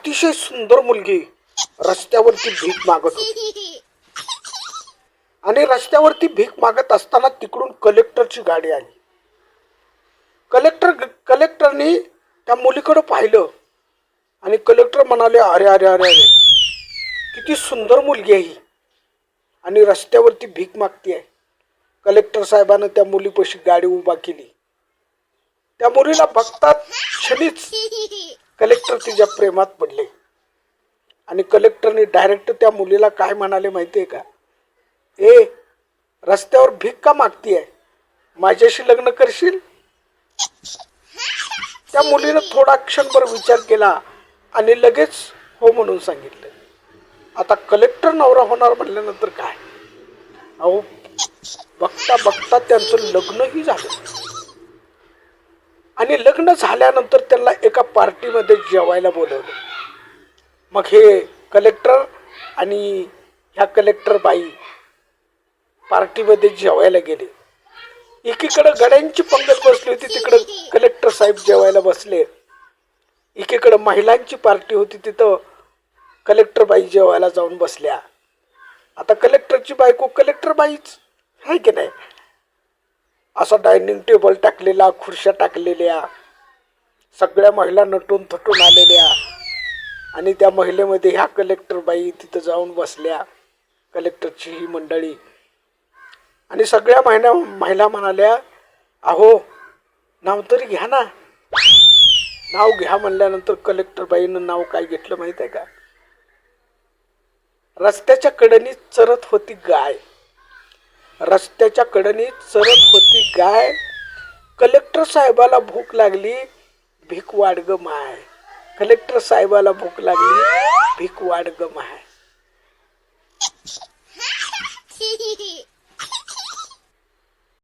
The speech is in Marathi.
अतिशय सुंदर मुलगी रस्त्यावरती भीक मागत होती आणि रस्त्यावरती भीक मागत असताना तिकडून कलेक्टरची गाडी आली. कलेक्टरनी त्या मुलीकडे पाहिलं आणि कलेक्टर म्हणाले, अरे अरे अरे अरे, किती सुंदर मुलगी आहे ही आणि रस्त्यावरती भीक मागते आहे. कलेक्टर साहेबानं त्या मुलीपाशी गाडी उभा केली. त्या मुलीला बघतात क्षणीच कलेक्टर तिच्या प्रेमात पडले आणि कलेक्टरने डायरेक्ट त्या मुलीला काय म्हणाले माहितीये का, ए रस्त्यावर भीक का मागतीये, माझ्याशी लग्न करशील? त्या मुलीनं थोडा क्षणभर विचार केला आणि लगेच हो म्हणून सांगितलं. आता कलेक्टर नवरा होणार म्हटल्यानंतर काय, अहो बघता बघता त्यांचं लग्नही झालं आणि लग्न झाल्यानंतर त्यांना एका पार्टीमध्ये जेवायला बोलवलं. मग हे कलेक्टर आणि ह्या कलेक्टर बाई पार्टीमध्ये जेवायला गेले. एकीकडे गड्यांची पंगत बसली होती, तिकडे कलेक्टर साहेब जेवायला बसले. एकीकडे महिलांची पार्टी होती, तिथं कलेक्टर बाई जेवायला जाऊन बसल्या. आता कलेक्टरची बायको कलेक्टर बाईच आहे की नाही, असा डायनिंग टेबल टाकलेला, खुर्च्या टाकलेल्या, सगळ्या महिला नटून थटून आलेल्या आणि त्या महिलेमध्ये ह्या कलेक्टर बाई तिथं जाऊन बसल्या, कलेक्टरची ही मंडळी. आणि सगळ्या महिला म्हणाल्या, अहो नाव तरी घ्या ना. नाव घ्या म्हणल्यानंतर कलेक्टर बाईनं नाव काय घेतलं माहित आहे का, रस्त्याच्या कडेनी चरत होती गाय. रस्त्याच्या कडेनी चरत होती गाय. कलेक्टर साहेबाला भूक लागली, भीक वाढ ग माय. कलेक्टर साहेबाला भूक लागली, भीक वाढ ग माय.